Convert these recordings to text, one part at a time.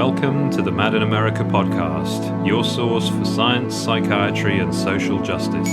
Welcome to the Mad in America podcast, your source for science, psychiatry, and social justice.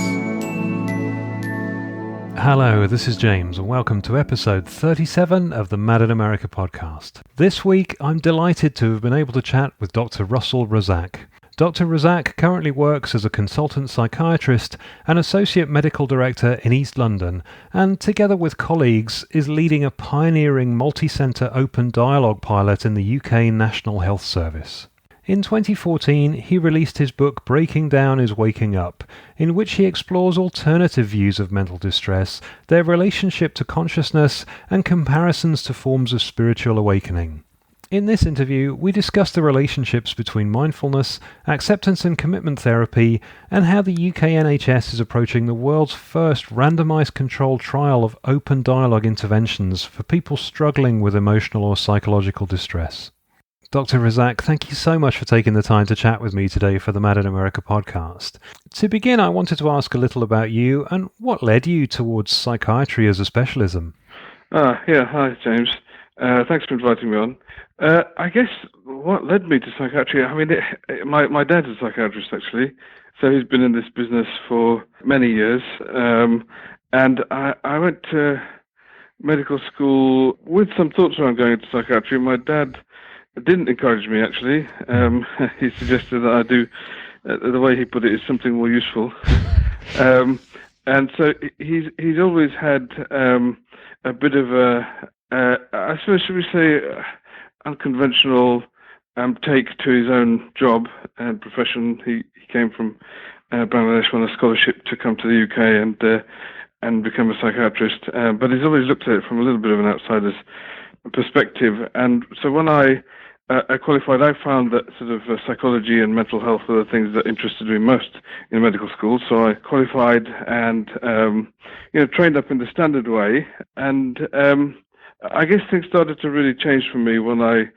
Hello, this is James, and welcome to episode 37 of the Mad in America podcast. This week, I'm delighted to have been able to chat with Dr. Russell Razzaque. Dr. Razzaque currently works as a consultant psychiatrist and associate medical director in East London, and together with colleagues is leading a pioneering multi-centre open dialogue pilot in the UK National Health Service. In 2014, he released his book Breaking Down is Waking Up, in which he explores alternative views of mental distress, their relationship to consciousness, and comparisons to forms of spiritual awakening. In this interview, we discuss the relationships between mindfulness, acceptance and commitment therapy, and how the UK NHS is approaching the world's first randomised controlled trial of open dialogue interventions for people struggling with emotional or psychological distress. Dr. Razzaque, thank you so much for taking the time to chat with me today for the Mad in America podcast. To begin, I wanted to ask a little about you and what led you towards psychiatry as a specialism. Hi James. Thanks for inviting me on. I guess what led me to psychiatry, my dad's a psychiatrist actually, so he's been in this business for many years. And I went to medical school with some thoughts around going into psychiatry. My dad didn't encourage me actually. He suggested that I do, the way he put it, is something more useful. And so he's always had a bit of I suppose, should we say, unconventional take to his own job and profession. He came from Bangladesh on a scholarship to come to the UK and become a psychiatrist. But he's always looked at it from a little bit of an outsider's perspective. And so when I qualified, I found that sort of psychology and mental health were the things that interested me most in medical school. So I qualified and trained up in the standard way. And I guess things started to really change for me when I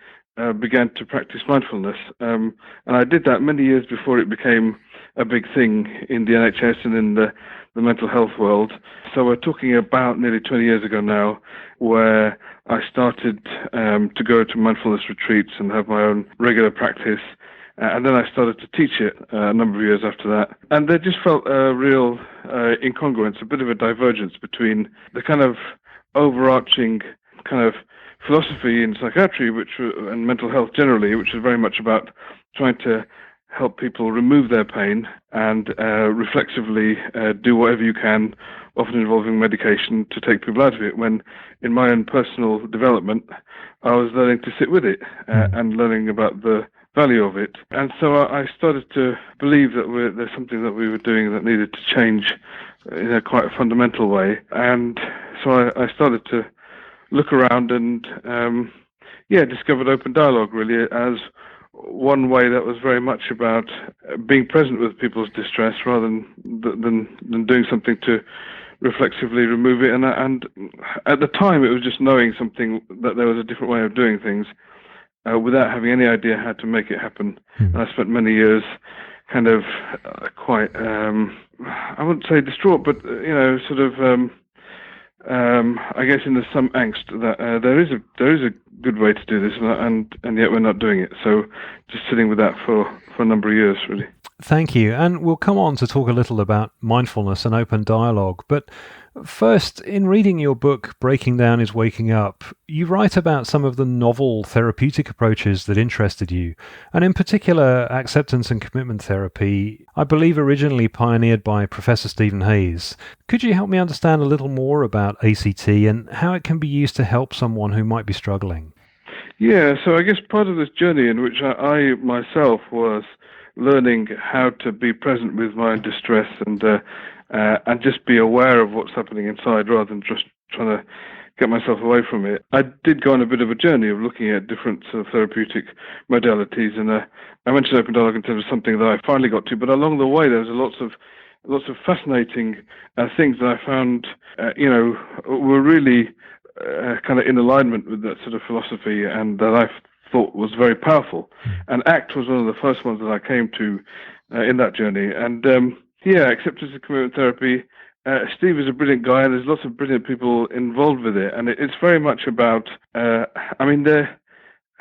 began to practice mindfulness. And I did that many years before it became a big thing in the NHS and in the mental health world. So we're talking about nearly 20 years ago now, where I started to go to mindfulness retreats and have my own regular practice. And then I started to teach it a number of years after that. And there just felt a real incongruence, a bit of a divergence between the kind of overarching kind of philosophy in psychiatry and mental health generally, which is very much about trying to help people remove their pain and reflexively do whatever you can, often involving medication, to take people out of it, when in my own personal development I was learning to sit with it and learning about the value of it. And so I started to believe that there's something that we were doing that needed to change in a quite a fundamental way. And so I started to look around and discovered open dialogue really as one way that was very much about being present with people's distress rather than doing something to reflexively remove it. And at the time it was just knowing something, that there was a different way of doing things without having any idea how to make it happen. And I spent many years kind of quite I wouldn't say distraught, but sort of I guess in some angst that there is a good way to do this, and yet we're not doing it. So just sitting with that for a number of years, really. Thank you. And we'll come on to talk a little about mindfulness and open dialogue. But first, in reading your book, Breaking Down is Waking Up, you write about some of the novel therapeutic approaches that interested you, and in particular, acceptance and commitment therapy, I believe originally pioneered by Professor Stephen Hayes. Could you help me understand a little more about ACT and how it can be used to help someone who might be struggling? Yeah, so I guess part of this journey in which I myself was learning how to be present with my distress and just be aware of what's happening inside rather than just trying to get myself away from it. I did go on a bit of a journey of looking at different sort of therapeutic modalities, and I mentioned open dialogue in terms of something that I finally got to, but along the way there was lots of fascinating things that I found were really kind of in alignment with that sort of philosophy, and that I thought was very powerful. And ACT was one of the first ones that I came to in that journey. And acceptance and commitment therapy. Steve is a brilliant guy, and there's lots of brilliant people involved with it. And it's very much about,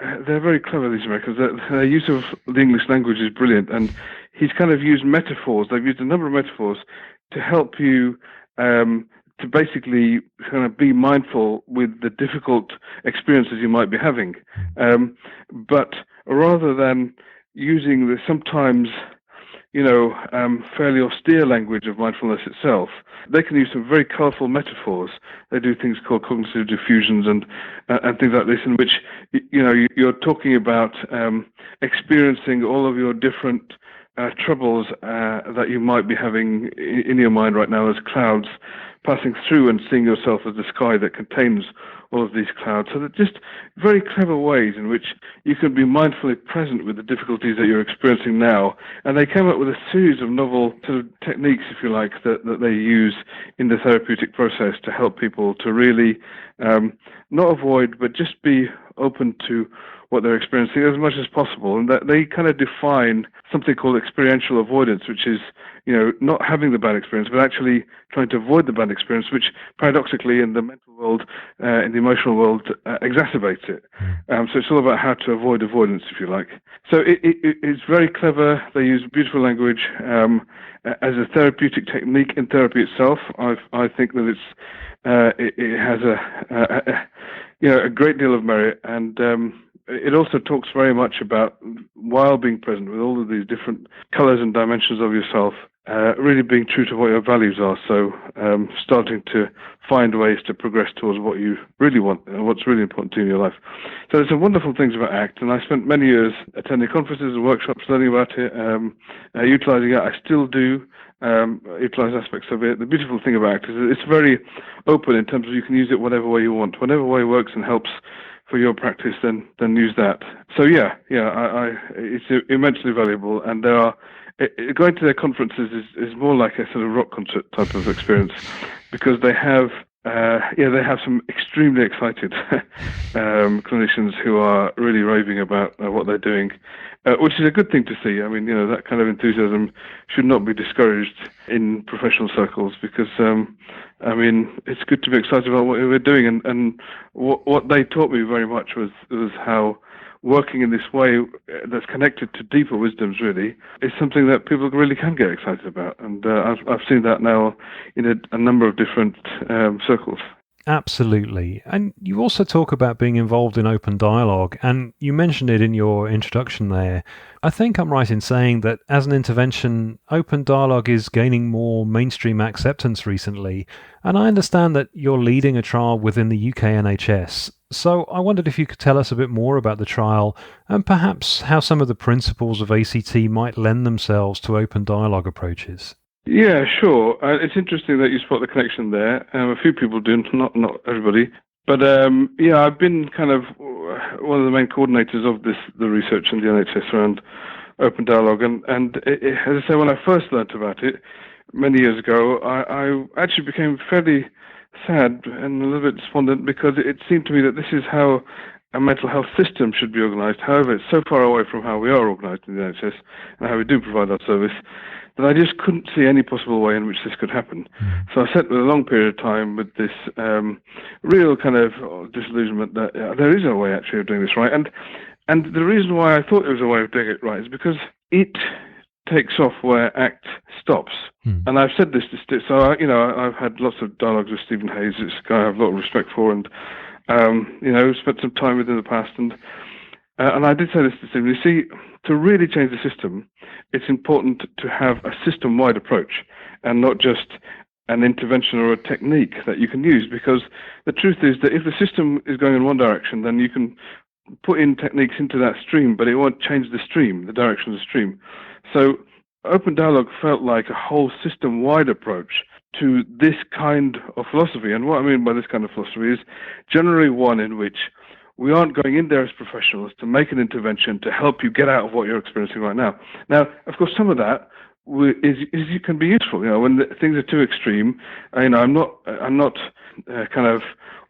they're very clever, these Americans. Their use of the English language is brilliant, and he's kind of used metaphors. They've used a number of metaphors to help you to basically kind of be mindful with the difficult experiences you might be having. But rather than using the sometimes fairly austere language of mindfulness itself, they can use some very colourful metaphors. They do things called cognitive diffusions and things like this, in which you're talking about experiencing all of your different troubles that you might be having in your mind right now as clouds passing through, and seeing yourself as the sky that contains all of these clouds. So they're just very clever ways in which you can be mindfully present with the difficulties that you're experiencing now. And they came up with a series of novel sort of techniques, if you like, that they use in the therapeutic process to help people to really not avoid, but just be open to what they're experiencing as much as possible. And that they kind of define something called experiential avoidance, which is, not having the bad experience, but actually trying to avoid the bad experience, which paradoxically in the mental world, in the emotional world, exacerbates it. So it's all about how to avoid avoidance, if you like. So it's very clever. They use beautiful language as a therapeutic technique in therapy itself. I think that it has a great deal of merit, and it also talks very much about, while being present with all of these different colours and dimensions of yourself, really being true to what your values are. So starting to find ways to progress towards what you really want and what's really important to you in your life. So there's some wonderful things about ACT, and I spent many years attending conferences and workshops, learning about it, utilising it. I still do utilise aspects of it. The beautiful thing about ACT is that it's very open in terms of you can use it whatever way you want. Whatever way works and helps for your practice, then use that. So it's immensely valuable, and there are going to their conferences is more like a sort of rock concert type of experience, because they have some extremely excited clinicians who are really raving about what they're doing, which is a good thing to see. I mean, that kind of enthusiasm should not be discouraged in professional circles, because it's good to be excited about what we're doing. And what they taught me very much was how working in this way that's connected to deeper wisdoms really is something that people really can get excited about. And I've seen that now in a number of different circles. Absolutely. And you also talk about being involved in open dialogue, and you mentioned it in your introduction there. I think I'm right in saying that as an intervention, open dialogue is gaining more mainstream acceptance recently, and I understand that you're leading a trial within the UK NHS. So I wondered if you could tell us a bit more about the trial, and perhaps how some of the principles of ACT might lend themselves to open dialogue approaches. Yeah, sure. It's interesting that you spot the connection there. A few people do, not everybody. But I've been kind of one of the main coordinators of the research in the NHS around open dialogue. And as I say, when I first learnt about it many years ago, I actually became fairly sad and a little bit despondent, because it seemed to me that this is how a mental health system should be organised. However, it's so far away from how we are organised in the NHS and how we do provide our service, that I just couldn't see any possible way in which this could happen. So I sat with a long period of time with this real kind of disillusionment that there is a way actually of doing this right. And the reason why I thought there was a way of doing it right is because it takes off where ACT stops. And I've said this to Steve, so I've had lots of dialogues with Stephen Hayes, this guy I have a lot of respect for, and spent some time with in the past, and I did say this to Stephen. You see, to really change the system, it's important to have a system-wide approach and not just an intervention or a technique that you can use, because the truth is that if the system is going in one direction, then you can put in techniques into that stream, but it won't change the stream, the direction of the stream. So open dialogue felt like a whole system-wide approach to this kind of philosophy. And what I mean by this kind of philosophy is generally one in which we aren't going in there as professionals to make an intervention to help you get out of what you're experiencing right now. Now, of course, some of that can be useful. When things are too extreme, I'm not kind of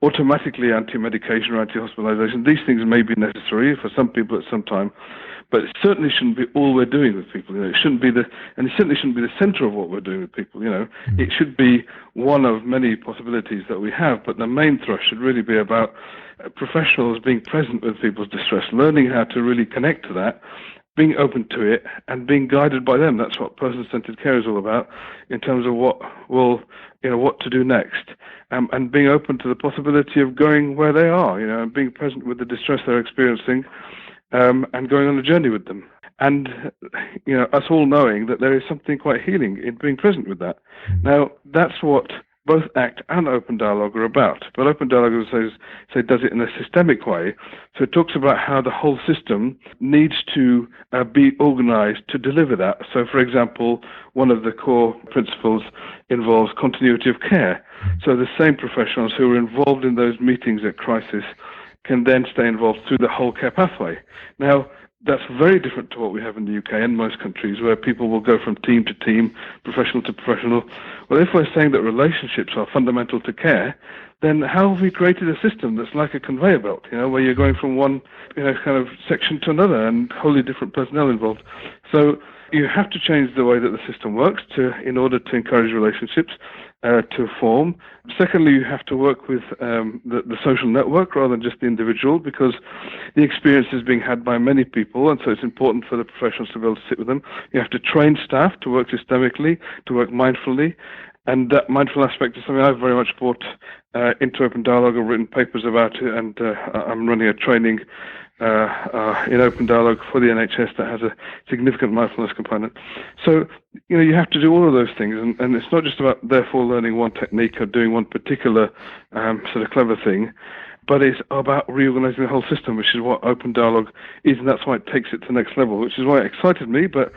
automatically anti-medication or anti-hospitalization. These things may be necessary for some people at some time, but it certainly shouldn't be all we're doing with people. It shouldn't be and it certainly shouldn't be the center of what we're doing with people. It should be one of many possibilities that we have, but the main thrust should really be about professionals being present with people's distress, learning how to really connect to that, being open to it, and being guided by them. That's what person-centered care is all about, in terms of what to do next, and being open to the possibility of going where they are, and being present with the distress they're experiencing, and going on a journey with them. And, us all knowing that there is something quite healing in being present with that. Now, that's what both ACT and Open Dialogue are about. But Open Dialogue, as I say, does it in a systemic way. So it talks about how the whole system needs to be organized to deliver that. So, for example, one of the core principles involves continuity of care. So the same professionals who are involved in those meetings at crisis can then stay involved through the whole care pathway. Now, that's very different to what we have in the UK and most countries, where people will go from team to team, professional to professional. Well, if we're saying that relationships are fundamental to care, then how have we created a system that's like a conveyor belt, where you're going from one, kind of section to another, and wholly different personnel involved? So you have to change the way that the system works in order to encourage relationships to form. Secondly, you have to work with the social network rather than just the individual, because the experience is being had by many people, and so it's important for the professionals to be able to sit with them. You have to train staff to work systemically, to work mindfully, and that mindful aspect is something I've very much brought into Open Dialogue. I've written papers about it, and I'm running a training in Open Dialogue for the NHS that has a significant mindfulness component. So, you have to do all of those things, and it's not just about therefore learning one technique or doing one particular sort of clever thing, but it's about reorganizing the whole system, which is what Open Dialogue is, and that's why it takes it to the next level, which is why it excited me, but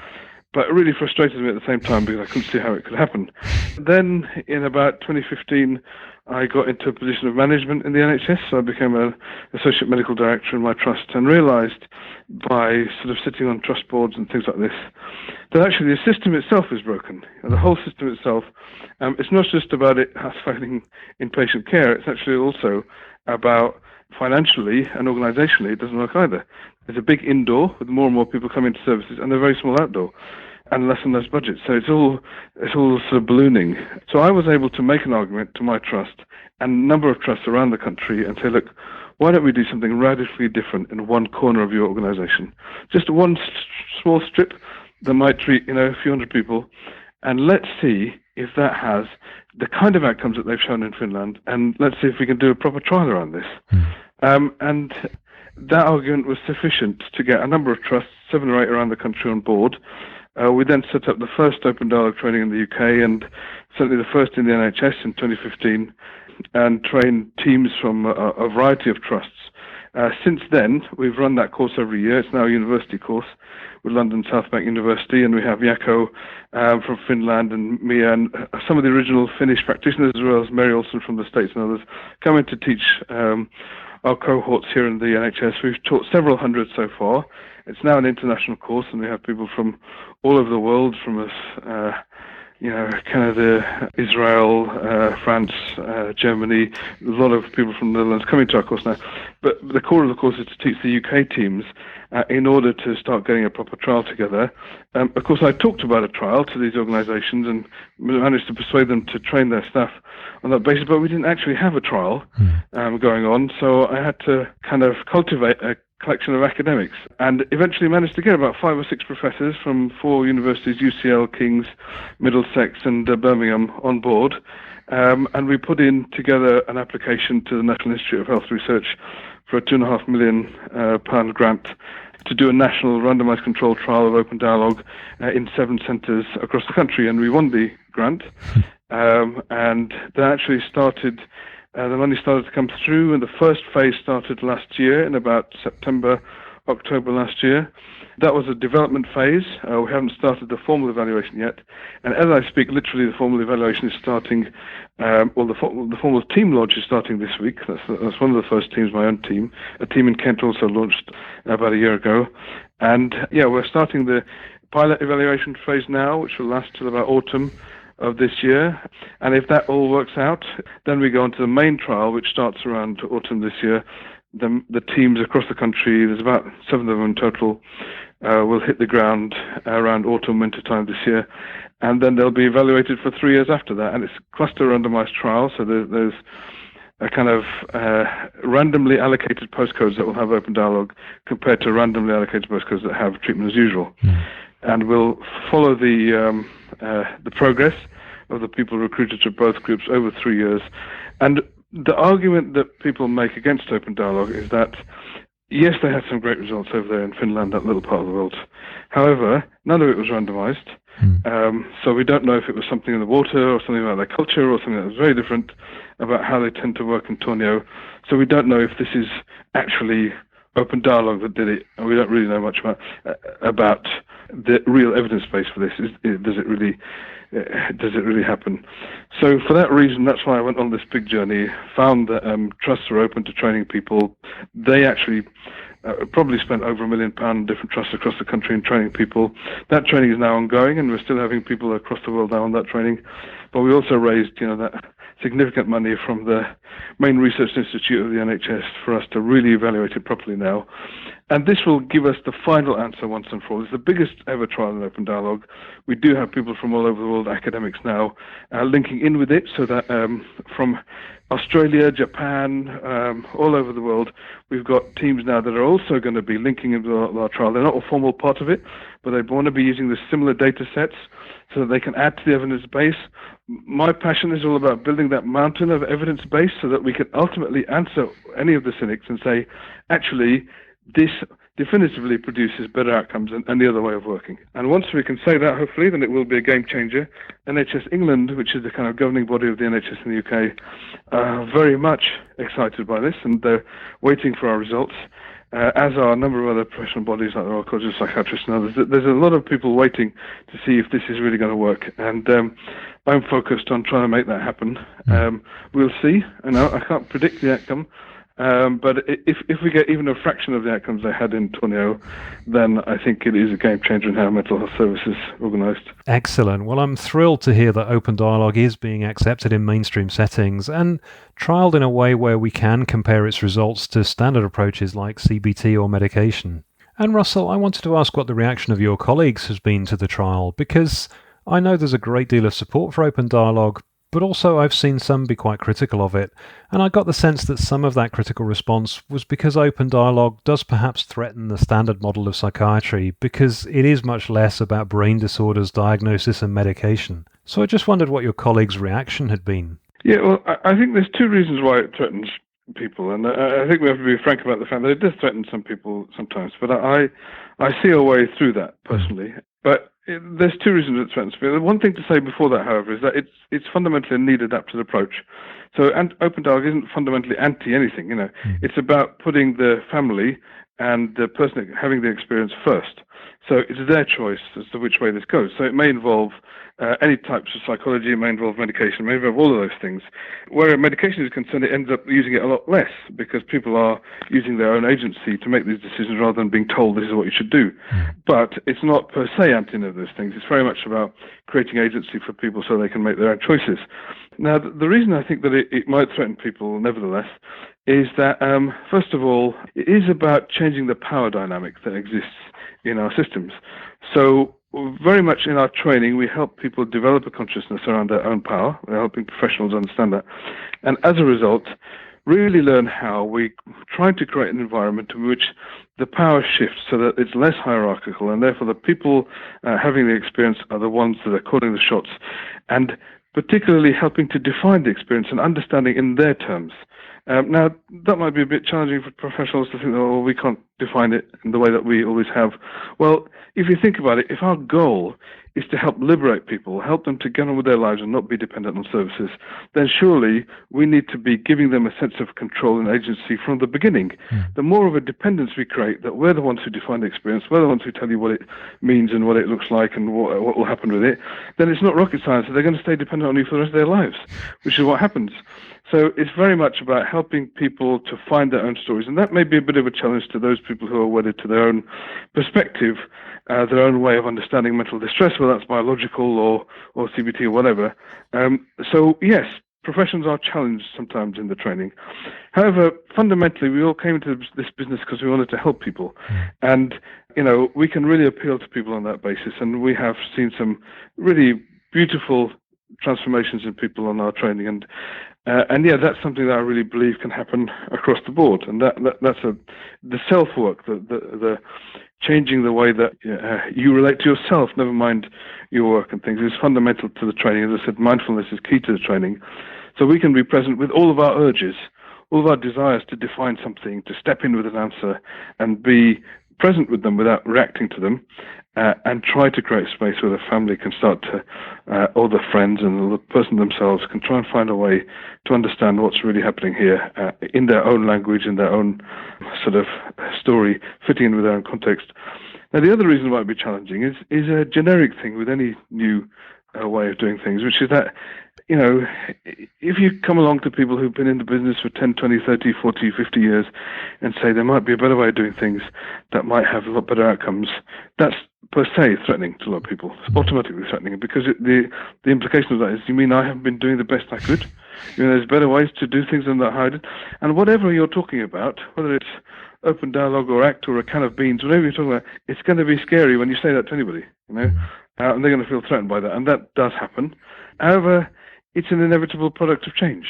it really frustrated me at the same time, because I couldn't see how it could happen. Then, in about 2015, I got into a position of management in the NHS, so I became an associate medical director in my trust, and realised by sort of sitting on trust boards and things like this, that actually the system itself is broken. The whole system itself, it's not just about it failing in patient care, it's actually also about financially and organisationally, it doesn't work either. There's a big indoor with more and more people coming to services, and they're very small outdoor, and less budgets. So it's all sort of ballooning. So I was able to make an argument to my trust and a number of trusts around the country and say, look, why don't we do something radically different in one corner of your organisation? Just one small strip that might treat, a few hundred people, and let's see if that has the kind of outcomes that they've shown in Finland, and let's see if we can do a proper trial around this. And that argument was sufficient to get a number of trusts, 7 or 8 around the country, on board. We then set up the first Open Dialogue training in the UK, and certainly the first in the NHS in 2015, and trained teams from a variety of trusts. Since then, we've run that course every year. It's now a university course with London South Bank University, and we have Jaakko from Finland, and Mia, and some of the original Finnish practitioners, as well as Mary Olsen from the States and others, coming to teach our cohorts here in the NHS. We've taught several hundred so far. It's now an international course, and we have people from all over the world, from Canada, Israel, France, Germany, a lot of people from the Netherlands coming to our course now. But the core of the course is to teach the UK teams in order to start getting a proper trial together. Of course, I talked about a trial to these organisations and managed to persuade them to train their staff on that basis, but we didn't actually have a trial going on, so I had to kind of cultivate a collection of academics, and eventually managed to get about 5 or 6 professors from 4 universities, UCL, King's, Middlesex and Birmingham, on board, and we put in together an application to the National Institute of Health Research for a £2.5 million grant to do a national randomised controlled trial of Open Dialogue in 7 centres across the country, and we won the grant, and that actually started. The money started to come through, and the first phase started last year in about September, October last year. That was a development phase. We haven't started the formal evaluation yet. And as I speak, literally the formal evaluation is starting, the formal team launch is starting this week. That's one of the first teams, my own team. A team in Kent also launched about a year ago. And we're starting the pilot evaluation phase now, which will last till about autumn of this year. And if that all works out, then we go on to the main trial, which starts around autumn this year. The teams across the country, there's about 7 of them in total, will hit the ground around autumn, winter time this year. And then they'll be evaluated for 3 years after that. And it's a cluster randomized trial, so there's a kind of randomly allocated postcodes that will have open dialogue compared to randomly allocated postcodes that have treatment as usual. And we'll follow the progress of the people recruited to both groups over 3 years. And the argument that people make against open dialogue is that, yes, they had some great results over there in Finland, that little part of the world. However, none of it was randomized. So we don't know if it was something in the water or something about their culture or something that was very different about how they tend to work in Tornio. So we don't know if this is actually open dialogue that did it, and we don't really know much about the real evidence base for this. Does it really happen? So for that reason, that's why I went on this big journey, found that trusts were open to training people. They actually probably spent over £1 million in different trusts across the country in training people. That training is now ongoing, and we're still having people across the world now on that training. But we also raised, that significant money from the main research institute of the NHS for us to really evaluate it properly now. And this will give us the final answer once and for all. It's the biggest ever trial in open dialogue. We do have people from all over the world, academics now, linking in with it, so that from Australia, Japan, all over the world, we've got teams now that are also going to be linking into our trial. They're not a formal part of it, but they want to be using the similar data sets so that they can add to the evidence base. My passion is all about building that mountain of evidence base so that we can ultimately answer any of the cynics and say, actually, this definitively produces better outcomes than any other way of working. And once we can say that, hopefully, then it will be a game changer. NHS England, which is the kind of governing body of the NHS in the UK, are very much excited by this, and they're waiting for our results, as are a number of other professional bodies like the Royal College of Psychiatrists and others. There's a lot of people waiting to see if this is really going to work, and I'm focused on trying to make that happen. We'll see. I can't predict the outcome. But if we get even a fraction of the outcomes they had in Tornio, then I think it is a game changer in how mental health services organised. Excellent. Well, I'm thrilled to hear that open dialogue is being accepted in mainstream settings and trialled in a way where we can compare its results to standard approaches like CBT or medication. And Russell, I wanted to ask what the reaction of your colleagues has been to the trial, because I know there's a great deal of support for open dialogue, but also I've seen some be quite critical of it, and I got the sense that some of that critical response was because open dialogue does perhaps threaten the standard model of psychiatry, because it is much less about brain disorders, diagnosis and medication. So I just wondered what your colleagues' reaction had been. Yeah, well, I think there's two reasons why it threatens people, and I think we have to be frank about the fact that it does threaten some people sometimes, but I see a way through that personally. But there's two reasons it threatens people. One thing to say before that, however, is that it's fundamentally a need-adapted approach. So open dialogue isn't fundamentally anti-anything, It's about putting the family and the person having the experience first. So it's their choice as to which way this goes. So it may involve any types of psychology, it may involve medication, it may involve all of those things. Where medication is concerned, it ends up using it a lot less because people are using their own agency to make these decisions rather than being told this is what you should do. But it's not per se anti any of those things. It's very much about creating agency for people so they can make their own choices. Now, the reason I think that it might threaten people nevertheless is that, first of all, it is about changing the power dynamic that exists in our systems. So very much in our training, we help people develop a consciousness around their own power. We're helping professionals understand that. And as a result, really learn how we try to create an environment in which the power shifts so that it's less hierarchical, and therefore the people having the experience are the ones that are calling the shots, and particularly helping to define the experience and understanding in their terms. Now, that might be a bit challenging for professionals to think, oh, we can't define it in the way that we always have. Well, if you think about it, if our goal is to help liberate people, help them to get on with their lives and not be dependent on services, then surely we need to be giving them a sense of control and agency from the beginning. The more of a dependence we create, that we're the ones who define the experience, we're the ones who tell you what it means and what it looks like and what will happen with it, then it's not rocket science. They're going to stay dependent on you for the rest of their lives, which is what happens. So it's very much about helping people to find their own stories. And that may be a bit of a challenge to those people who are wedded to their own perspective, their own way of understanding mental distress, whether that's biological or CBT or whatever. So yes, professions are challenged sometimes in the training. However, fundamentally, we all came into this business because we wanted to help people. And, we can really appeal to people on that basis. And we have seen some really beautiful transformations in people on our training. And yeah, that's something that I really believe can happen across the board. And that's the self-work, the changing the way that you relate to yourself, never mind your work and things, is fundamental to the training. As I said, mindfulness is key to the training. So we can be present with all of our urges, all of our desires to define something, to step in with an answer and be present with them without reacting to them, and try to create space where the family can start to, or the friends and the person themselves can try and find a way to understand what's really happening here in their own language, in their own sort of story, fitting in with their own context. Now, the other reason why it would be challenging is a generic thing with any new way of doing things, which is that, if you come along to people who've been in the business for 10, 20, 30, 40, 50 years and say there might be a better way of doing things that might have a lot better outcomes, that's per se threatening to a lot of people. It's automatically threatening, because the implication of that is, you mean I haven't been doing the best I could? There's better ways to do things than that I did. And whatever you're talking about, whether it's open dialogue or ACT or a can of beans, whatever you're talking about, it's going to be scary when you say that to anybody, and they're going to feel threatened by that. And that does happen. However, it's an inevitable product of change.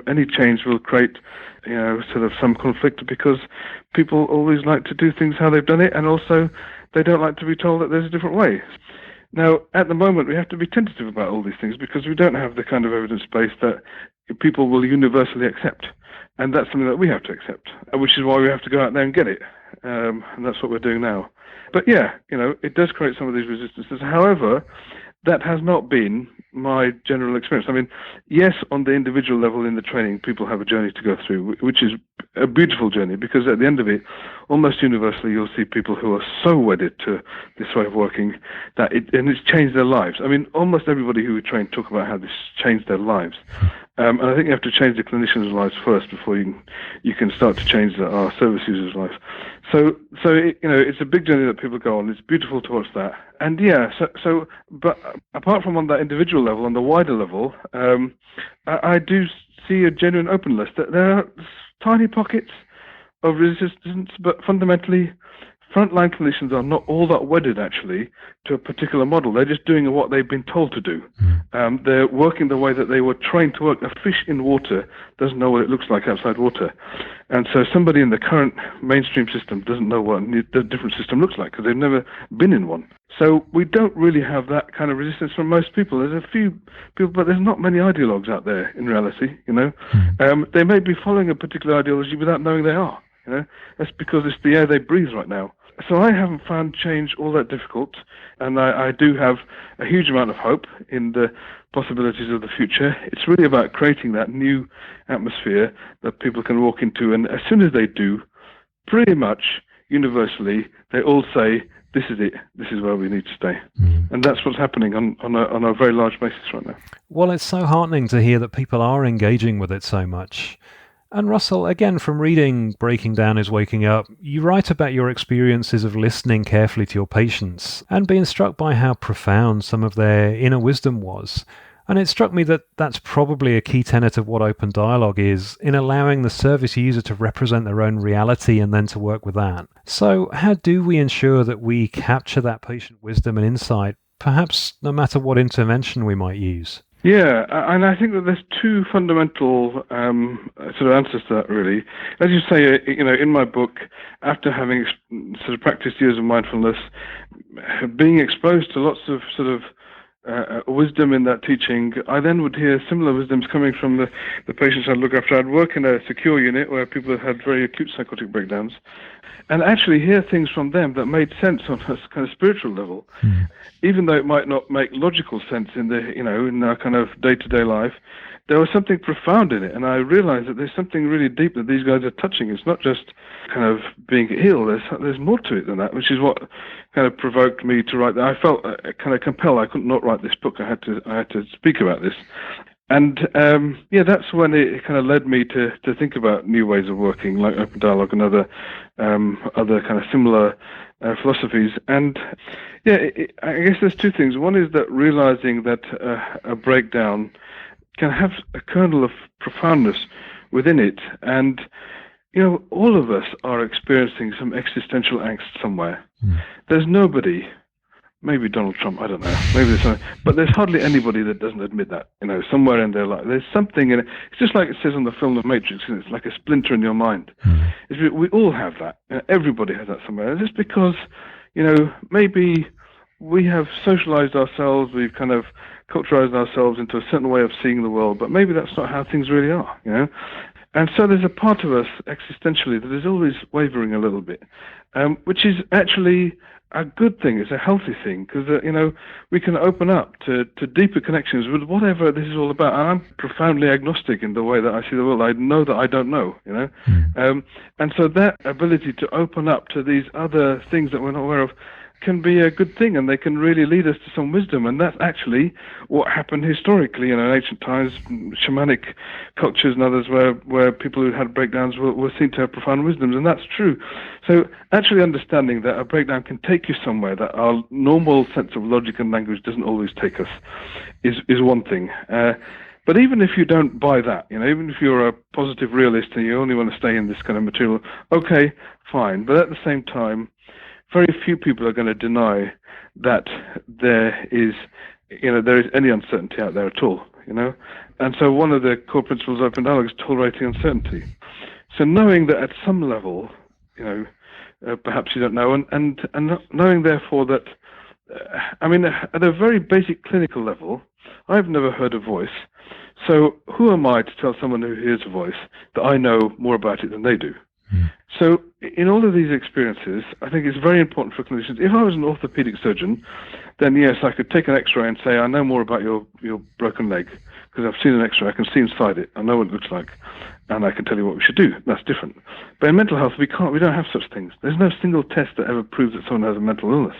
Any change will create, sort of some conflict, because people always like to do things how they've done it, and also they don't like to be told that there's a different way. Now, at the moment, we have to be tentative about all these things because we don't have the kind of evidence base that people will universally accept. And that's something that we have to accept, which is why we have to go out there and get it. And that's what we're doing now. But yeah, it does create some of these resistances. However, that has not been my general experience. I mean, yes, on the individual level in the training, people have a journey to go through, which is a beautiful journey, because at the end of it, almost universally, you'll see people who are so wedded to this way of working that it's changed their lives. I mean, almost everybody who we train talk about how this changed their lives. And I think you have to change the clinicians' lives first before you can start to change our service users' lives. So it's a big journey that people go on. It's beautiful to watch that. And yeah, but apart from on that individual level, on the wider level, I do see a genuine openness that there are tiny pockets of resistance, but fundamentally, frontline clinicians are not all that wedded, actually, to a particular model. They're just doing what they've been told to do. They're working the way that they were trained to work. A fish in water doesn't know what it looks like outside water. And so somebody in the current mainstream system doesn't know what the different system looks like, because they've never been in one. So we don't really have that kind of resistance from most people. There's a few people, but there's not many ideologues out there in reality, They may be following a particular ideology without knowing they are, That's because it's the air they breathe right now. So I haven't found change all that difficult, and I do have a huge amount of hope in the possibilities of the future. It's really about creating that new atmosphere that people can walk into, and as soon as they do, pretty much universally, they all say, this is it, this is where we need to stay. And that's what's happening on a very large basis right now. Well, it's so heartening to hear that people are engaging with it so much. And Russell, again, from reading Breaking Down is Waking Up, you write about your experiences of listening carefully to your patients and being struck by how profound some of their inner wisdom was. And it struck me that that's probably a key tenet of what open dialogue is, in allowing the service user to represent their own reality and then to work with that. So how do we ensure that we capture that patient wisdom and insight, perhaps no matter what intervention we might use? Yeah, and I think that there's two fundamental sort of answers to that, really. As you say, in my book, after having sort of practiced years of mindfulness, being exposed to lots of sort of wisdom in that teaching, I then would hear similar wisdoms coming from the patients I'd look after. I'd work in a secure unit where people had very acute psychotic breakdowns, and actually hear things from them that made sense on a kind of spiritual level, even though it might not make logical sense in in our kind of day-to-day life. There was something profound in it, and I realized that there's something really deep that these guys are touching. It's not just kind of being ill. There's more to it than that, which is what kind of provoked me to write that. I felt kind of compelled. I couldn't not write this book. I had to speak about this. And that's when it kind of led me to think about new ways of working, like open dialogue and other kind of similar philosophies. And I guess there's two things. One is that realizing that a breakdown can have a kernel of profoundness within it, and all of us are experiencing some existential angst somewhere. There's nobody. Maybe Donald Trump, I don't know. Maybe there's but there's hardly anybody that doesn't admit that. Somewhere in their life, there's something in it. It's just like it says on the film The Matrix, it's like a splinter in your mind. We all have that. Everybody has that somewhere. And just because, maybe we have socialized ourselves, we've kind of culturalized ourselves into a certain way of seeing the world, but maybe that's not how things really are, And so there's a part of us existentially that is always wavering a little bit, which is actually a good thing. It's a healthy thing because, we can open up to deeper connections with whatever this is all about. And I'm profoundly agnostic in the way that I see the world. I know that I don't know, and so that ability to open up to these other things that we're not aware of can be a good thing, and they can really lead us to some wisdom. And that's actually what happened historically, in ancient times, shamanic cultures and others, where people who had breakdowns were seen to have profound wisdoms, and that's true. So actually understanding that a breakdown can take you somewhere that our normal sense of logic and language doesn't always take us is one thing. But even if you don't buy that, even if you're a positive realist and you only want to stay in this kind of material, okay, fine. But at the same time, very few people are going to deny that there is any uncertainty out there at all, And so one of the core principles of open dialogue is tolerating uncertainty. So knowing that at some level, perhaps you don't know, and knowing therefore that, at a very basic clinical level, I've never heard a voice. So who am I to tell someone who hears a voice that I know more about it than they do? So in all of these experiences, I think it's very important for clinicians. If I was an orthopedic surgeon, then yes, I could take an x-ray and say, I know more about your broken leg because I've seen an x-ray. I can see inside it. I know what it looks like, and I can tell you what we should do. That's different. But in mental health, we don't have such things. There's no single test that ever proves that someone has a mental illness.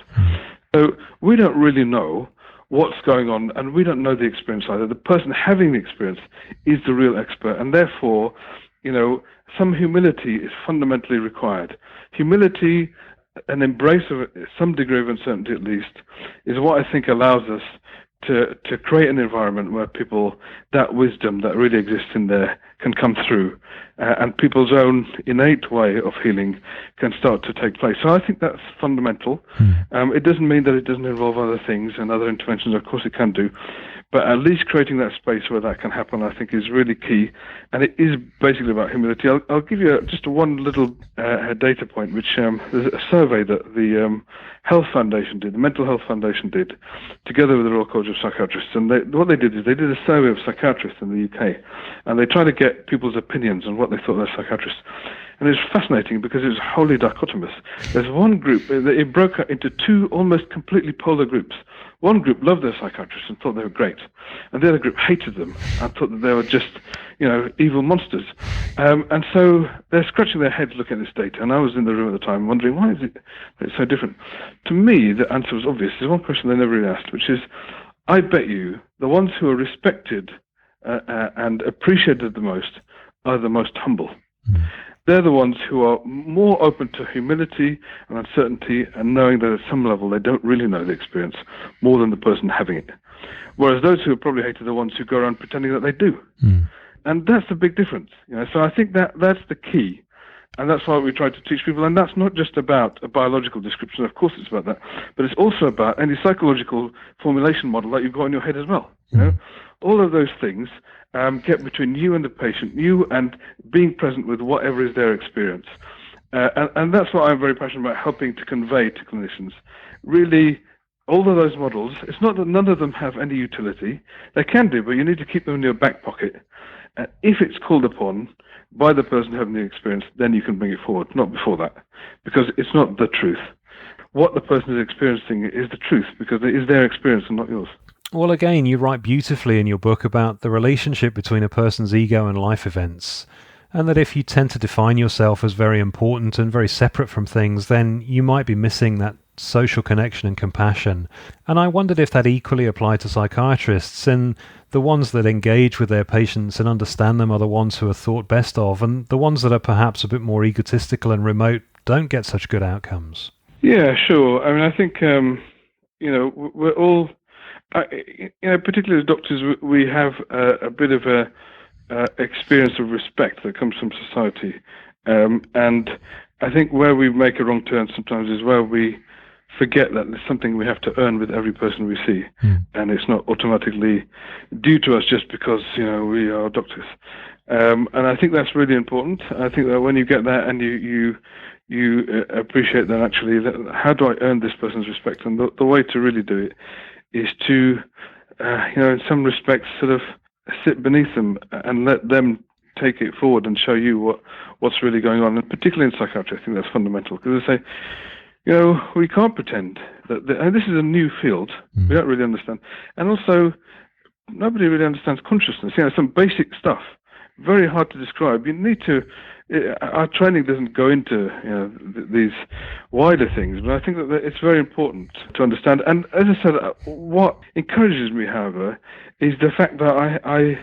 So we don't really know what's going on, and we don't know the experience either. The person having the experience is the real expert, and therefore, some humility is fundamentally required. Humility, an embrace of some degree of uncertainty at least, is what I think allows us to create an environment where people, that wisdom that really exists in there can come through, and people's own innate way of healing can start to take place. So I think that's fundamental. It doesn't mean that it doesn't involve other things and other interventions. Of course it can do. But at least creating that space where that can happen, I think, is really key. And it is basically about humility. I'll give you just one little data point, which there's a survey that the Health Foundation did, the Mental Health Foundation did, together with the Royal College of Psychiatrists. And what they did is they did a survey of psychiatrists in the UK, and they tried to get people's opinions on what they thought of their psychiatrists. And it's fascinating because it was wholly dichotomous. There's one group, it broke into two almost completely polar groups. One group loved their psychiatrists and thought they were great, and the other group hated them and thought that they were just, evil monsters. And so they're scratching their heads looking at this data, and I was in the room at the time wondering, why is it's so different? To me, the answer was obvious. There's one question they never really asked, which is, I bet you the ones who are respected and appreciated the most are the most humble. They're the ones who are more open to humility and uncertainty and knowing that at some level they don't really know the experience more than the person having it. Whereas those who are probably hated are the ones who go around pretending that they do. And that's the big difference. So I think that's the key. And that's why we try to teach people. And that's not just about a biological description. Of course it's about that. But it's also about any psychological formulation model that you've got in your head as well. All of those things get between you and the patient, you and being present with whatever is their experience. And that's what I'm very passionate about helping to convey to clinicians. Really, all of those models, it's not that none of them have any utility. They can do, but you need to keep them in your back pocket. If it's called upon by the person having the experience, then you can bring it forward, not before that, because it's not the truth. What the person is experiencing is the truth, because it is their experience and not yours. Well, again, you write beautifully in your book about the relationship between a person's ego and life events, and that if you tend to define yourself as very important and very separate from things, then you might be missing that social connection and compassion. And I wondered if that equally applied to psychiatrists, and the ones that engage with their patients and understand them are the ones who are thought best of, and the ones that are perhaps a bit more egotistical and remote don't get such good outcomes. Yeah, sure. I mean, I think, we're all, particularly as doctors, we have a bit of a experience of respect that comes from society. And I think where we make a wrong turn sometimes is where we forget that there's something we have to earn with every person we see. And it's not automatically due to us just because, we are doctors. And I think that's really important. I think that when you get that and you appreciate that actually, how do I earn this person's respect? And the way to really do it is to, in some respects, sort of sit beneath them and let them take it forward and show you what's really going on. And particularly in psychiatry, I think that's fundamental, because they say, we can't pretend that and this is a new field. We don't really understand. And also, nobody really understands consciousness. Some basic stuff, very hard to describe. You need to, our training doesn't go into these wider things, but I think that it's very important to understand. And as I said, what encourages me, however, is the fact that I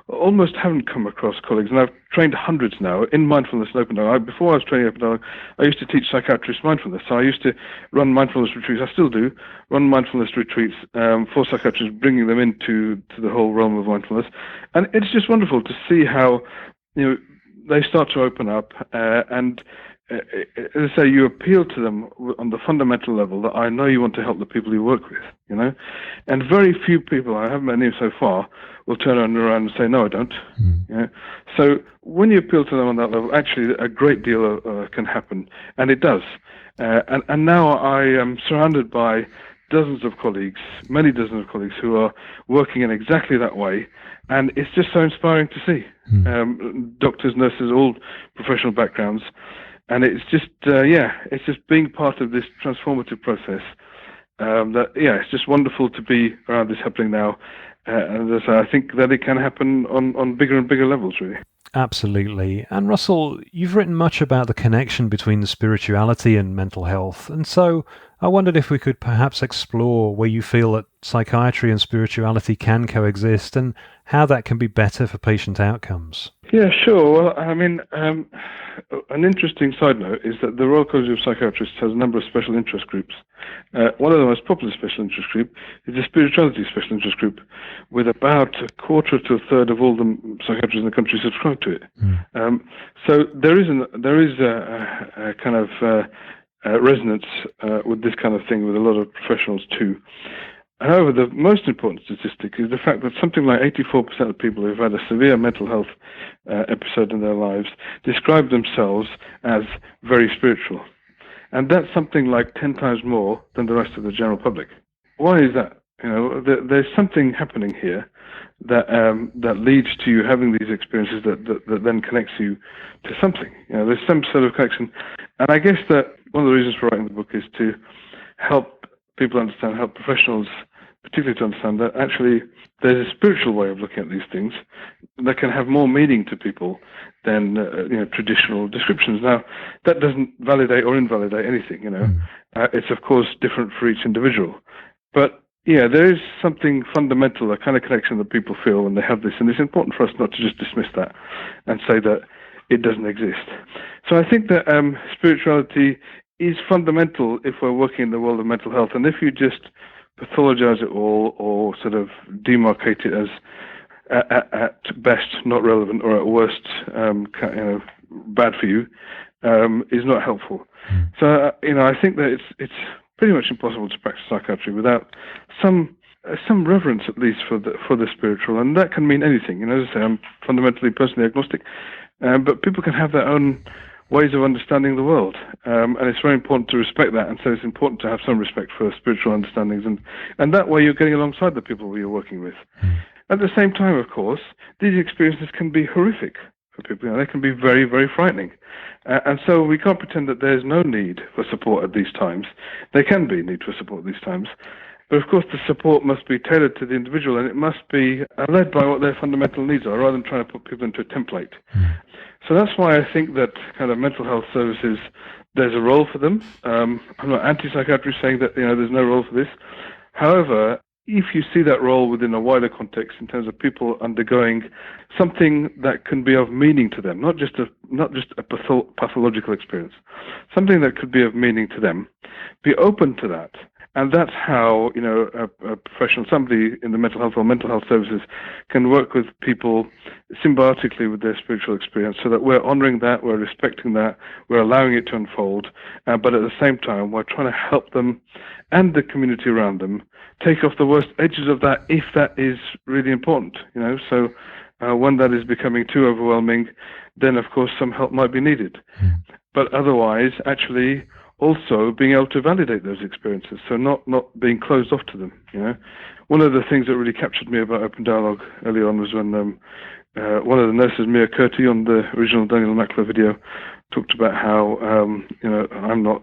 almost haven't come across colleagues, and I've trained hundreds now in mindfulness and open dialogue. Before I was training open dialogue, I used to teach psychiatrists mindfulness. So I used to run mindfulness retreats. I still do run mindfulness retreats for psychiatrists, bringing them into the whole realm of mindfulness. And it's just wonderful to see how they start to open up and. As I say, you appeal to them on the fundamental level that I know you want to help the people you work with, and very few people, I haven't met any so far, will turn around and say, no, I don't. So when you appeal to them on that level, actually a great deal can happen, and it does. And now I am surrounded by dozens of colleagues, many dozens of colleagues who are working in exactly that way, and it's just so inspiring to see. Doctors, nurses, all professional backgrounds. And it's just, it's just being part of this transformative process. It's just wonderful to be around this happening now. And as I think that it can happen on bigger and bigger levels, really. Absolutely. And Russell, you've written much about the connection between the spirituality and mental health. And so I wondered if we could perhaps explore where you feel that psychiatry and spirituality can coexist and how that can be better for patient outcomes. Yeah, sure. Well, I mean, an interesting side note is that the Royal College of Psychiatrists has a number of special interest groups. One of the most popular special interest group is the spirituality special interest group, with about a quarter to a third of all the psychiatrists in the country subscribe to it. So there is a kind of resonance with this kind of thing with a lot of professionals too. However, the most important statistic is the fact that something like 84% of people who've had a severe mental health episode in their lives describe themselves as very spiritual. And that's something like 10 times more than the rest of the general public. Why is that? There's something happening here that leads to you having these experiences that then connects you to something. There's some sort of connection. And I guess that one of the reasons for writing the book is to help people understand, help professionals particularly to understand that actually there's a spiritual way of looking at these things that can have more meaning to people than traditional descriptions. Now, that doesn't validate or invalidate anything. It's of course different for each individual, but there is something fundamental, a kind of connection that people feel when they have this, and it's important for us not to just dismiss that and say that it doesn't exist. So I think that spirituality is fundamental if we're working in the world of mental health, and if you just pathologize it all or sort of demarcate it as at best not relevant or at worst bad for you, is not helpful. So I think that it's pretty much impossible to practice psychiatry without some reverence, at least, for the spiritual, and that can mean anything. As I say, I'm fundamentally personally agnostic, but people can have their own ways of understanding the world, and it's very important to respect that. And so it's important to have some respect for spiritual understandings, and that way you're getting alongside the people you're working with. At the same time, of course, these experiences can be horrific for people. They can be very, very frightening. And so we can't pretend that there's no need for support at these times. There can be need for support at these times. But of course, the support must be tailored to the individual, and it must be led by what their fundamental needs are, rather than trying to put people into a template. So that's why I think that kind of mental health services there's a role for them. I'm not anti-psychiatry saying that there's no role for this. However, if you see that role within a wider context in terms of people undergoing something that can be of meaning to them, not just a pathological experience, something that could be of meaning to them, be open to that. And that's how, a professional, somebody in the mental health or mental health services can work with people symbiotically with their spiritual experience, so that we're honoring that, we're respecting that, we're allowing it to unfold, but at the same time, we're trying to help them and the community around them take off the worst edges of that, if that is really important, So when that is becoming too overwhelming, then of course some help might be needed. But otherwise, actually, also being able to validate those experiences, so not being closed off to them. One of the things that really captured me about open dialogue early on was when one of the nurses, Mia Curti, on the original Daniel Mackler video, talked about how I'm not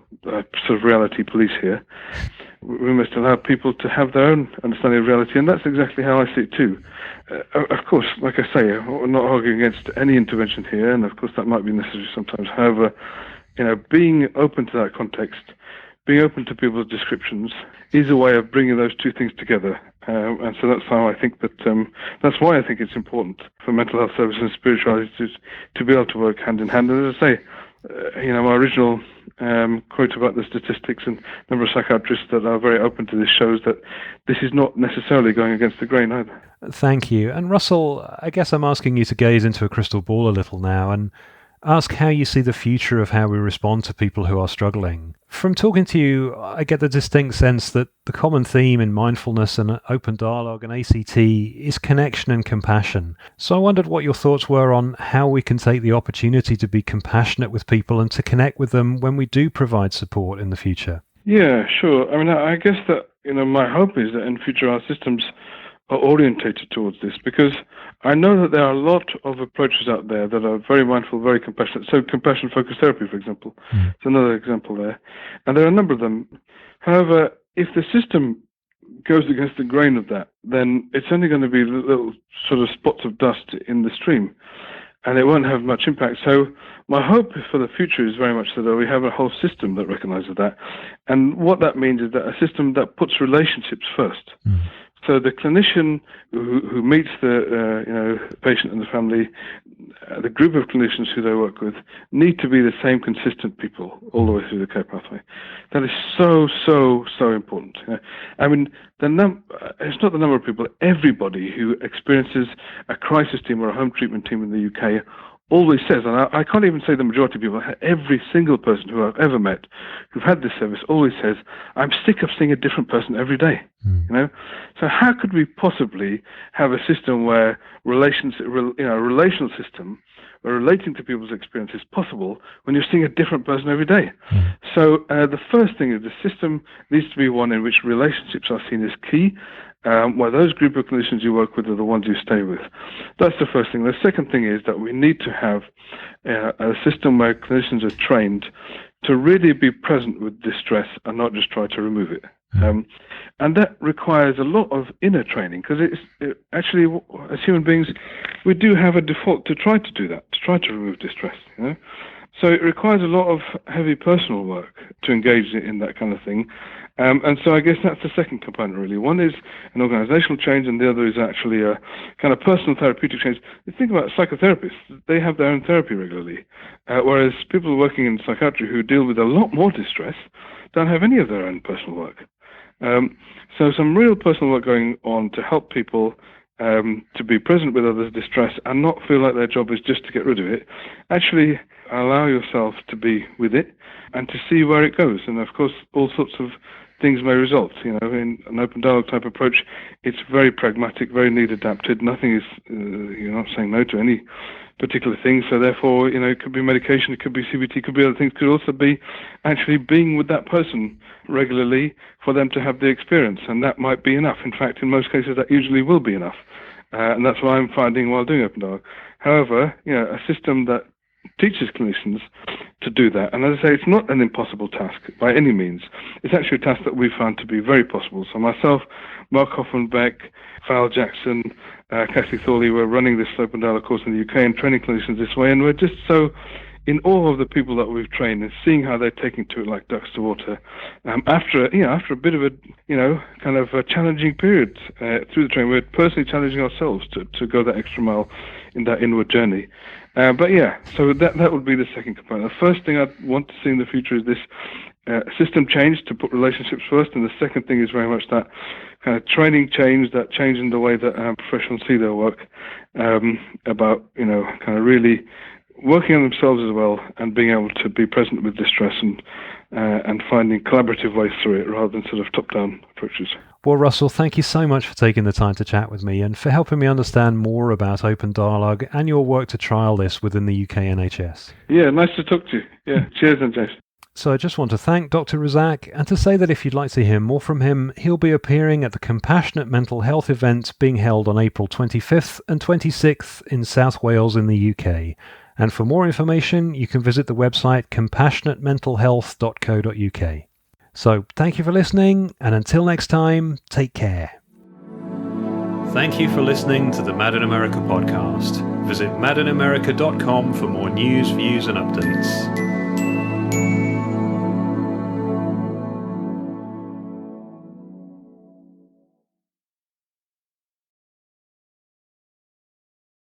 sort of reality police here. We must allow people to have their own understanding of reality, and that's exactly how I see it too. Of course, like I say, we're not arguing against any intervention here, and of course that might be necessary sometimes. However, being open to that context, being open to people's descriptions, is a way of bringing those two things together. And so that's how I think that, that's why I think it's important for mental health services and spirituality to be able to work hand in hand. And as I say, my original quote about the statistics and number of psychiatrists that are very open to this shows that this is not necessarily going against the grain either. Thank you. And Russell, I guess I'm asking you to gaze into a crystal ball a little now and ask how you see the future of how we respond to people who are struggling. From talking to you, I get the distinct sense that the common theme in mindfulness and open dialogue and ACT is connection and compassion. So I wondered what your thoughts were on how we can take the opportunity to be compassionate with people and to connect with them when we do provide support in the future. Yeah, sure. I mean, I guess that, my hope is that in future our systems are orientated towards this, because I know that there are a lot of approaches out there that are very mindful, very compassionate. So compassion-focused therapy, for example, is another example there. And there are a number of them. However, if the system goes against the grain of that, then it's only going to be little sort of spots of dust in the stream, and it won't have much impact. So my hope for the future is very much that we have a whole system that recognizes that. And what that means is that a system that puts relationships first. So the clinician who meets the patient and the family, the group of clinicians who they work with, need to be the same consistent people all the way through the care pathway. That is so important. I mean, it's not the number of people. Everybody who experiences a crisis team or a home treatment team in the UK always says, and I can't even say the majority of people, every single person who I've ever met who've had this service always says, I'm sick of seeing a different person every day. So how could we possibly have a system where a relational system where relating to people's experience is possible when you're seeing a different person every day? So the first thing is the system needs to be one in which relationships are seen as key, where those group of clinicians you work with are the ones you stay with. That's the first thing. The second thing is that we need to have a system where clinicians are trained to really be present with distress and not just try to remove it. And that requires a lot of inner training, because actually, as human beings, we do have a default to try to do that, to try to remove distress. So it requires a lot of heavy personal work to engage in that kind of thing. And so I guess that's the second component, really. One is an organizational change, and the other is actually a kind of personal therapeutic change. You think about psychotherapists, they have their own therapy regularly, whereas people working in psychiatry who deal with a lot more distress don't have any of their own personal work. So some real personal work going on to help people to be present with others' distress and not feel like their job is just to get rid of it. Actually allow yourself to be with it and to see where it goes. And of course, all sorts of things may result. In an open dialogue type approach, it's very pragmatic, very need adapted. Nothing is, you're not saying no to any particular thing. So therefore, it could be medication, it could be CBT, it could be other things. It could also be actually being with that person regularly for them to have the experience. And that might be enough. In fact, in most cases, that usually will be enough. And that's what I'm finding while doing open dialogue. However, a system that teaches clinicians to do that. And as I say, it's not an impossible task by any means. It's actually a task that we found to be very possible. So myself, Mark Hoffman-Beck, Val Jackson, Kathy Thorley, we're running this open dialogue course in the UK and training clinicians this way. And we're just so in awe of the people that we've trained and seeing how they're taking to it like ducks to water. After a bit of a kind of a challenging period through the training, we're personally challenging ourselves to go that extra mile in that inward journey. So that would be the second component. The first thing I'd want to see in the future is this system change to put relationships first, and the second thing is very much that kind of training change, that change in the way that professionals see their work, about kind of really working on themselves as well and being able to be present with distress and finding collaborative ways through it rather than sort of top-down approaches. Well, Russell, thank you so much for taking the time to chat with me and for helping me understand more about open dialogue and your work to trial this within the UK NHS. Yeah, nice to talk to you. Yeah, cheers then, James. So I just want to thank Dr. Razzaque and to say that if you'd like to hear more from him, he'll be appearing at the Compassionate Mental Health event being held on April 25th and 26th in South Wales in the UK. And for more information, you can visit the website compassionatementalhealth.co.uk. So thank you for listening, and until next time, take care. Thank you for listening to the Mad in America podcast. Visit madinamerica.com for more news, views and updates.